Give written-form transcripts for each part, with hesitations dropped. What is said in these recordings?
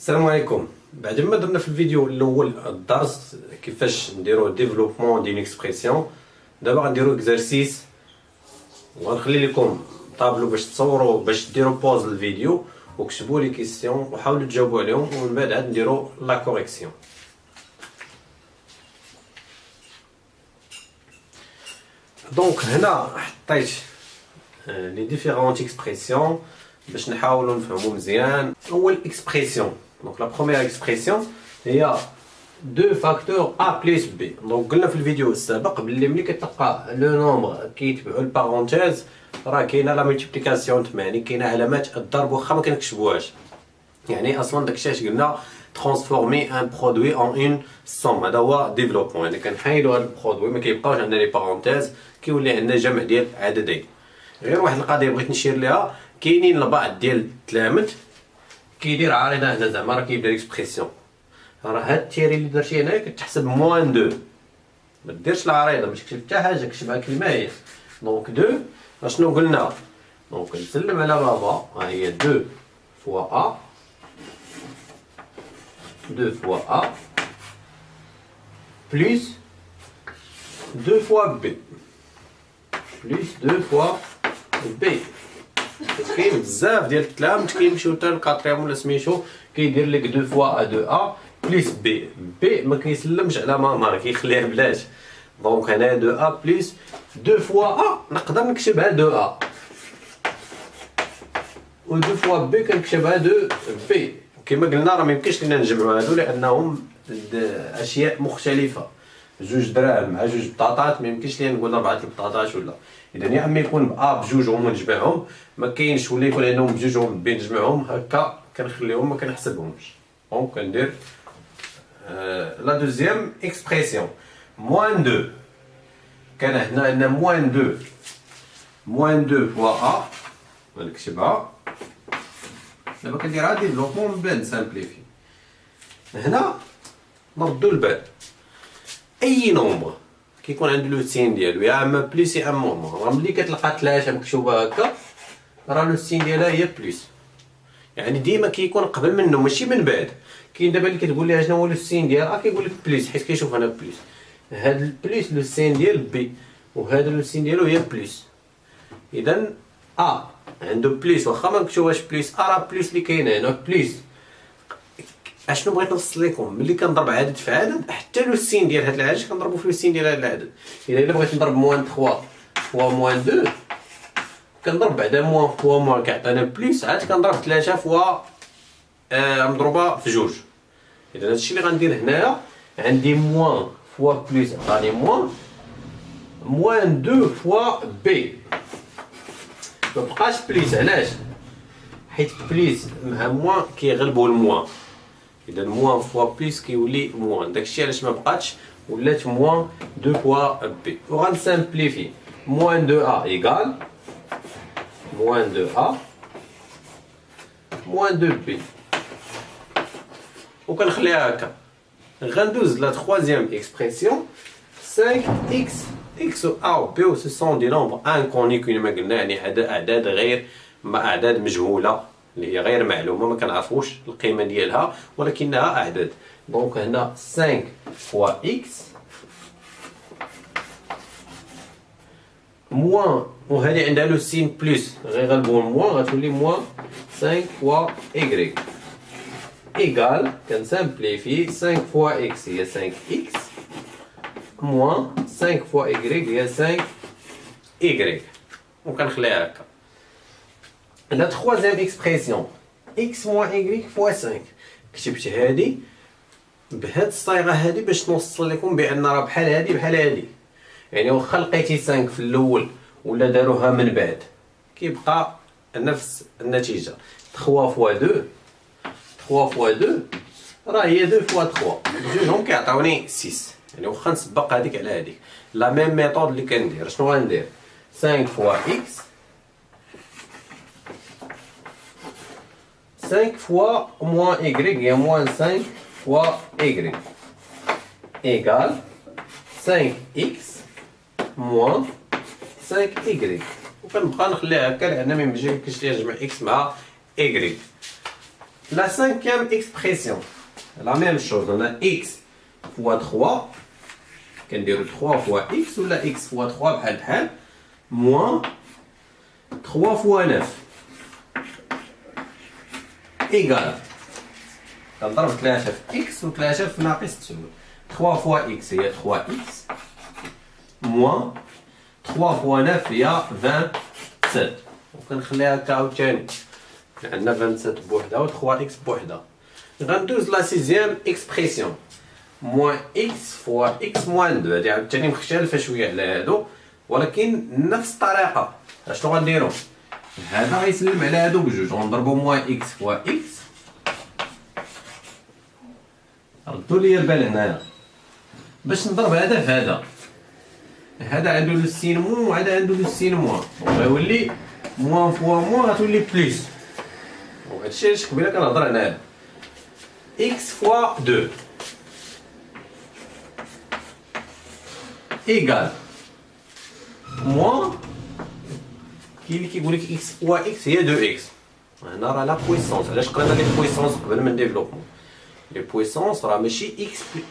السلام عليكم. بعد ما درنا في الفيديو الاول الدرس كيفاش نديرو ديفلوبمون دين اكسبرسيون، دابا غنديرو اكزرسيس وغنخلي لكم طابلو باش تصوروا باش ديروا بوز للفيديو وكتبوا لي كيسيون وحاولوا تجاوبوا عليهم، ومن بعد عاد نديرو لا كوريكسيون. دونك هنا حطيت لي ديفيرونت اكسبرسيون باش نحاولوا نفهموا مزيان. اول اكسبرسيون، دونك لا بروميير اكسبرسيون هي 2 فاكتور ا بلس بي. دونك قلنا في الفيديو السابق بلي ملي كتلقى لو نومبر كيتبعوا البارونتيز راه كاينه لا ملتيبليكاسيون، يعني كاينه علامات الضرب واخا ما كنكتبوهاش. يعني اصلا داكشي اش قلنا ترانسفورمي ان برودوي اون اون سوم، هذا هو ديفلوبمون. يعني كنحيدوا هذا البرودوي ما كيبقاوش عندنا لي بارونتيز، كيولي عندنا جمع ديال عددين. غير واحد القضيه بغيت نشير ليها، كاينين البعض ديال التلامذ كيدير عارضه هنا، زعما راه كيبدا ليكسبرسيون، راه هاد التيري اللي درتي هنا كتحسب موان 2، ما ديرش العريضه، ما تكتب حتى حاجه، كتبها كيما هي. دونك 2 اشنو قلنا؟ دونك نسلم على بابا، ها هي 2 فوا ا 2 فوا ا بلس 2 فوا بي بلس 2 فوا بي. كاين بزاف ديال التلامذ كيمشيو حتى للكاتريام ولا سميتو كيدير لك 2 فوا ا 2 ا بلس بي. بي ما كيسلمش على ماما، راه كيخليها بلاش. دونك هنا 2 ا بلس 2 فوا ا نقدر نكتبها 2 ا، و 2 فوا بي كنكتبها 2 بي. كما قلنا راه ما يمكنش لينا نجمعوا هادو لانهم اشياء مختلفه، جوج دراهم مع جوج بطاطات ما يمكنش لينا نقول 4 البطاطات ولا. اذا يا اما يكون بأ بجوجهم ونجمعهم، ما كاينش ولا يكون عندهم بجوجهم بي نجمعهم، هكا كنخليهم ما كنحسبهمش. دونك كندير لا دوزيام اكسبرسيون موان 2. كان هنا عندنا موان 2 فوا ا، غنكتبها دابا كنديرها ديفلوبمون من بعد نسامبليفي. هنا نردو البال، اي نومبر كيكون عنده لو سين ديالو يا اما بليس يا اما موان، راه ملي كتلقى 3 مكتوبه هكا راه لو سين ديالها هي بليس، يعني ديما كيكون قبل منه ماشي من بعد. كاين دابا اللي كتقول ليها شنو هو لو سين ديالها كيقول لك بليس حيت كيشوف هنا بليس. هاد البليس لو سين ديال بي، وهذا لو سين ديالو هي بليس. اذا ا عنده بليس واخا ما مكتوباش بليس، راه بليس اللي كاينه هنا بليس. اشنو بغيت نوصل لكم؟ ملي كنضرب عدد في عدد حتى لو سين ديال هاد العدد كنضربو في لو سين ديال هاد العدد. الا بغيت نضرب موان 3 فوا موان 2 كنضرب بعدا موان فوا موان كيعطينا بليس، عاد كنضرب 3 فوا مضروبه في جوج. اذا هادشي اللي غندير هنايا، عندي موان فوا بليس عطاني موان 2 فوا بي. مبقاش بليس، علاش؟ حيت بليس مع موان كيغلبوا الموان، اذا موان فوا بليس كيولي موان، داكشي علاش ما بقاتش ولات موان 2 فوا بي. وغنسامبليفي موان 2 ا ايكال موان 2 ا موان 2 بي، وكنخليها هكا. غندوز لا troisième expression 5x. x و a و b و ce sont des nombres inconnus كما قلنا، يعني اعداد غير اعداد مجهوله اللي هي غير معلومه، ما كنعرفوش القيمه ديالها ولكنها اعداد. دونك هنا 5 فوا x موان، وهذه عندها لو سين بلس غيغلبوا الموان غتولي موان 5 فوا y ايكال. كنسامبليفي 5 فوا x هي 5x موان 5 فوا y هي 5y، وكنخليها هكا. لا troisième expression x moins y fois 5. كتبت هادي بهاد الصيغه هادي باش نوصل لكم بان راه بحال هادي بحال هادي، يعني واخا لقيتي 5 في الاول ولا داروها من بعد كيبقى نفس النتيجه. 3 فوا 2 راه هي 2 فوا 3، جوجهم كيعطيوني 6. يعني واخا نسبق هذيك على هذيك لا ميم ميثود اللي كندير. شنو غندير؟ 5 فوا x 5 فوا موان y هي موان 5 فوا y ايكال 5x موان 5y، وكنبقى نخليها هكا لان ما يمكنش ليا نجمع x مع y. La cinquième expression, la même chose, on a x fois 3, qu'on dit 3 fois x, ou la x fois 3 بحال بحال, moins 3 fois 9, égale, كنضرب 3 في x و 3 في ناقص 9, 3 fois x هي 3x, moins 3 fois 9 هي 27, وكنخليها هكا عاوتاني. عندنا 27 بوحدها و 3x بوحدها. غندوز لا سيزيام اكسبريسيون موان x فوا x موان 2. هادي عاوتاني مختلفة شوية على هادو ولكن نفس الطريقة. اشنو غنديرو؟ هذا غيسلم على هادو بجوج، غنضربو موان x فوا x. ردو ليا البال هنايا باش نضرب هذا في هذا. هذا عنده لو سين موان وهذا عنده لو سين موان، غيولي موان فوا موان غتولي بليس. وهادشي علاش قبيله كنهضر هنايا x فوا 2 ايكال موان كاين اللي كيقول لك x فوا x هي 2x. هنا راه لا بويسونس. علاش قرينا لي بويسونس قبل من ديفلوبمون؟ لي بويسونس راه ماشي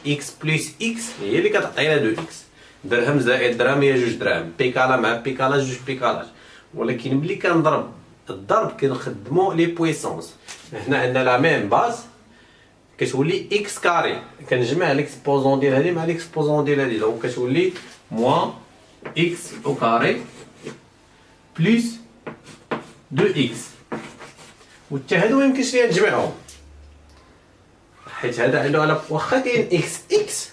x بلس x هي اللي كتعطينا 2x. درهم زائد درهم هي 2 دراهم، بيكالا مع بيكالا 2 بيكالات. ولكن ملي كنضرب الضرب كنخدمو لي بويسونس. هنا عندنا لا ميم باز كتولي اكس كاري، كنجمع ليكسبوزون ديال هادي مع ليكسبوزون ديال هادي، دونك كتولي موان اكس او كاري بلس 2 اكس. و حتى هادو ميمكنش ليا نجمعهم حيت هذا عنده على واخا كاين اكس اكس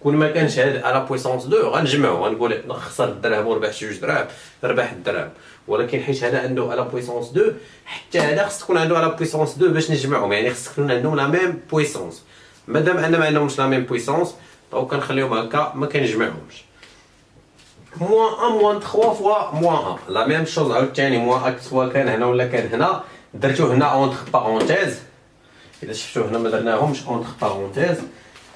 كون ما كانش هذا على بويسونس 2 غنجمعو، غنقول خسر الدرهم وربح 2 دراهم ربح الدرهم. ولكن حيت هذا عنده على بويسونس 2 حتى هذا خص تكون عنده على بويسونس 2 باش نجمعهم، يعني خص تكون عندهم لا ميم بويسونس. مادام عندنا ما عندهمش لا ميم بويسونس دونك كنخليهم هكا ما كنجمعهمش. موان 1 موان 3 فوا موان 1 لا ميم شوز عاوتاني. موان اكس سواء كان هنا ولا كان هنا درتو هنا اونتر بارونتيز. الا شفتو هنا ما درناهمش اونتر بارونتيز.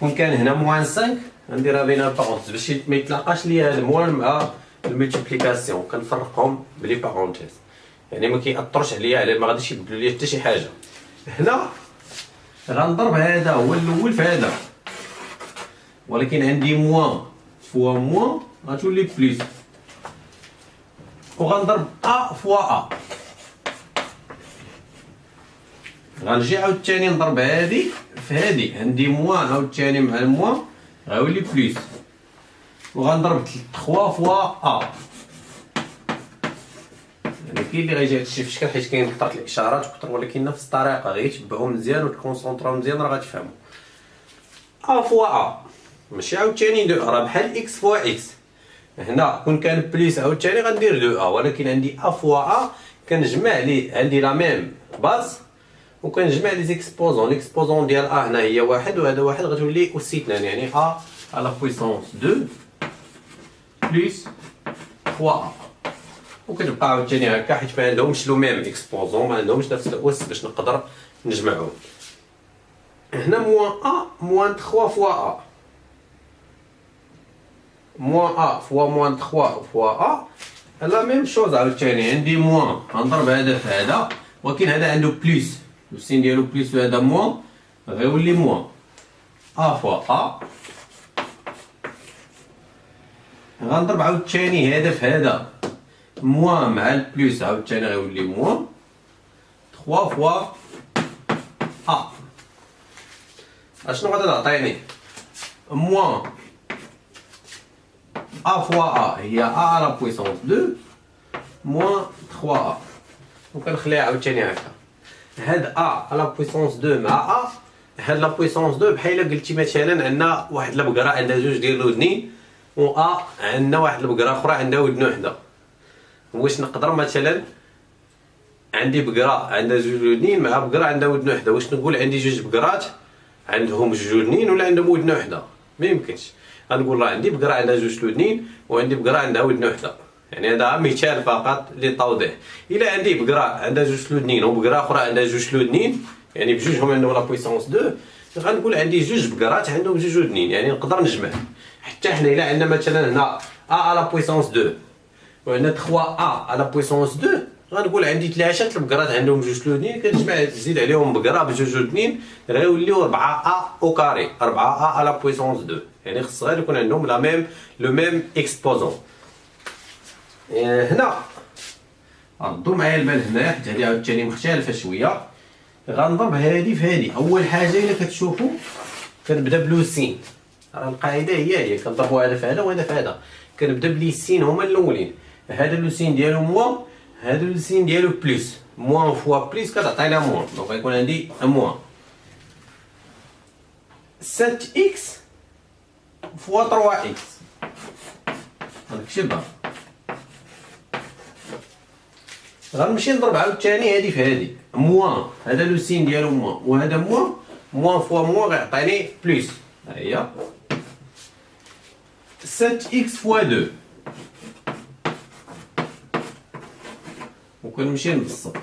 كون كان هنا موان 5 نديرها بين البارونتيز باش ما يتلاقاش ليا الموان مع الملتيبليكاسيون، كنفرقهم بلي بارونتيز يعني ما كيأثرش عليا على ما غاديش يبدلوا ليا حتى شي حاجه. هنا غنضرب هذا هو الاول في هذا، ولكن عندي موان فوا موان غتولي بليس، وغنضرب ا فوا ا. غنجي عاوتاني نضرب هادي في هادي، عندي موان عاوتاني مع الموان غيولي بليس، وغنضرب 3 فوا ا. يعني كاين اللي غيجي هادشي في شكل حيت كاين كثرة الاشارات وكثر، ولكن نفس الطريقه غير تبعوه مزيان وتكونسونطراو مزيان راه غتفهموا. ا فوا ا ماشي عاوتاني 2 راه بحال اكس فوا اكس. هنا كون كان بليس عاوتاني غندير 2 ا، ولكن عندي ا فوا ا كنجمع لي عندي لا ميم باز وكنجمع لي زيكسبوزون. ليكسبوزون ديال ا هنا هي 1 وهذا 1 غتولي اوسي 2، يعني ا على بويسونس 2 بلس 3 ا. وكتبقى عاوتاني هكا حيت ما عندهمش لو ميم اكسبوزون، ما عندهمش نفس الاس باش نقدر نجمعهم. هنا موان ا موان 3 فوا ا، موان ا فوا موان 3 فوا ا لا ميم شوز عاوتاني. عندي موان غنضرب هذا في هذا، ولكن هذا عنده بليس، السين ديالو بليس وهذا موان غيولي موان ا فوا ا. غنضرب عاوتاني هذا في هذا، موان مع البليس عاوتاني غيولي موان 3 فوا ا. اشنو غادي تعطيني؟ موان ا فوا ا هي ا على بويسونس 2 موان 3 ا، وكنخليها عاوتاني هكا. هاد ا على بويسونس 2 مع ا، هاد لا بويسونس 2 بحال قلتي مثلا عندنا واحد البقره عندها جوج ديال الودنين، و ا عندنا واحد البقره اخرى عندها ودن وحده. واش نقدر مثلا عندي بقره عندها جوج ودنين مع بقره عندها ودن وحده، واش نقول عندي جوج بقرات عندهم جوج ودنين ولا عندهم ودن وحده؟ ما يمكنش. غنقول راه عندي بقره عندها جوج ودنين وعندي بقره عندها ودن وحده. يعني هذا مثال فقط للتوضيح. الا عندي بقره عندها جوج ودنين وبقره اخرى عندها جوج ودنين، يعني بجوجهم عندهم لا بويسونس 2، غنقول عندي جوج بقرات عندهم جوج ودنين، يعني نقدر نجمع. حتى حنا الا عندنا مثلا هنا ا على بويسونس 2 وعندنا 3 ا على بويسونس 2، غنقول عندي 3 البقرات عندهم 2 لودنين، كنجمع تزيد عليهم بقره بجوج لودنين غيوليو 4 ا او كاري، 4 ا على بويسونس 2. يعني خص غير يكون عندهم لو ميم اكسبوزون. هنا ردوا معايا البال هنا حيت هادي عاوتاني مختلفه شويه. غنضرب هادي في هادي. اول حاجه الا كتشوفوا كنبدا بلوسين، راه القاعده هي كنضربوا هذا في هذا وهذا في هذا. كنبدا بليسين هما الاولين. هذا لوسين ديالو موان، هذا لوسين ديالو بلس. موان فوا بلس كتعطينا موان، دونك غيكون عندي موان 7 اكس فوا 3 اكس. غنكتبها، غنمشي نضرب عاوتاني هادي في هادي. موان هذا لوسين ديالو موان وهذا موان، موان فوا موان غيعطيني بلس. ها هي 7 اكس فوا 2. وكنمشي نبسط.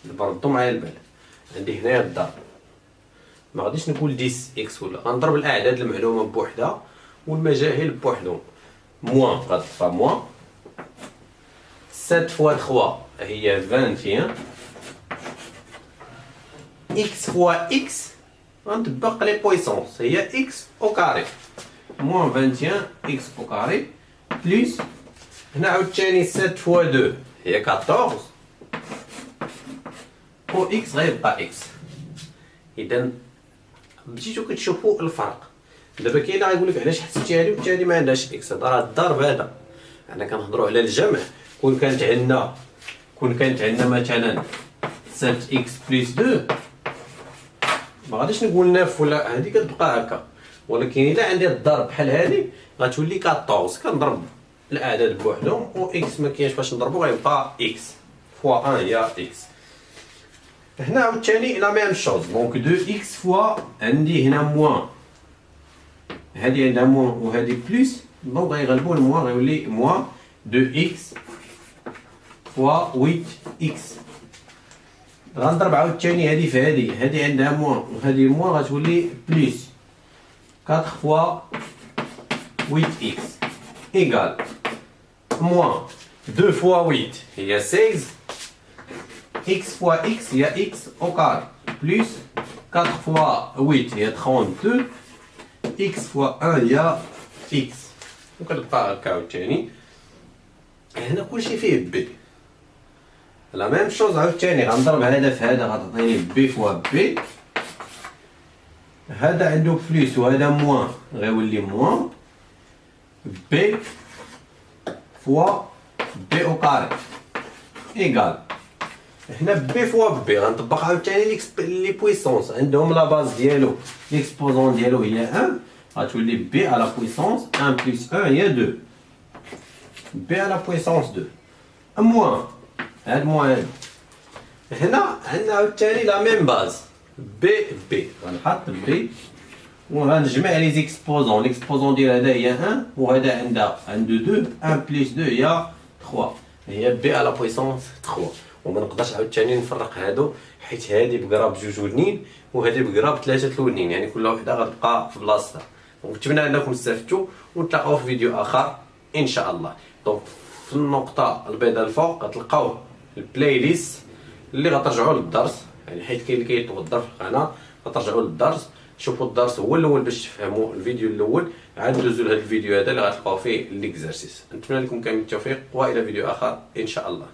دابا ردوا معايا البال، عندي هنايا الضرب، ما غاديش نقول 10 اكس ولا، غنضرب الاعداد المعلومه بوحدها والمجاهيل بوحدهم. موان غتبقى موان 7 فوا 3 هي 21. اكس فوا اكس غنطبق لي بويسونس هي اكس او كاري، موان 21 اكس او كاري بلس هنا عاوتاني 7 فوا 2 هي 14 او اكس غيبقى اكس. اذا بديتو كتشوفوا الفرق. دابا كاين غايقول لك علاش حسبتي هادي وحتى هادي ما عندهاش اكس. هذا راه الضرب، هذا حنا كنهضروا على الجمع. كون كانت عندنا مثلا 7 اكس بلس 2 ما غاديش نقول 9 ولا هادي كتبقى هكا، ولكن الا عندي الضرب بحال هادي غتولي 14. كنضرب الاعداد بوحدهم و اكس ما كاينش باش نضربو، غيبقى اكس فوا 1 هي اكس. هنا عاوتاني لا ميم شوز، دونك 2 اكس فوا عندي هنا موان، هادي عندها موان وهادي بلس، دونك غيغلبو الموان غيولي موان 2 اكس فوا 8 اكس. غنضرب عاوتاني هادي في هادي، هادي عندها موان وهادي موان غتولي بلس 4 فوا 8 اكس ايكال موان 2 فوا 8 هي 16 اكس فوا اكس هي اكس او كاري بلس 4 فوا 8 هي 32 اكس فوا 1 هي اكس. وكتبقى هكا عاوتاني. هنا كلشي فيه بي. لا ميم شوز عاوتاني غنضرب هذا في هذا غتعطيني بي فوا بي. هذا عنده بلس وهذا موان غيولي موان بي فوا بي او كاري ايكال هنا بي فوا بي. غنطبق عاوتاني لي بويسونس عندهم لا باز ديالو ليكسبوزون ديالو هي 1 غتولي بي على بويسونس 1 بلس 1 هي 2 بي على بويسونس 2 موان هاد موان. هنا عندنا عاوتاني لا ميم باز بي غنحط بي وغنجمع لي زيكسبوزون. ليكسبوزون ديال هذا هي 1 وهذا عنده 2 1 بلس 2 هي 3 هي بي على بويسونس 3. وما نقدرش عاوتاني نفرق هادو حيت هادي بقرا بجوج ودنين وهادي بقرا بثلاثه الودنين، يعني كل وحده غتبقى في بلاصتها. ونتمنى انكم استفدتوا ونتلاقاو في فيديو اخر ان شاء الله. دونك في النقطه البيضاء الفوق غتلقاو البلاي ليست اللي غترجعوا للدرس، يعني حيت كاين اللي كيتوظف في القناه غترجعوا للدرس شوفوا الدرس هو الاول باش تفهموا الفيديو الاول، عاد دوزوا لهذا الفيديو هذا اللي غتلقاو فيه ليكزارسيس. نتمنى لكم كامل التوفيق والى فيديو اخر ان شاء الله.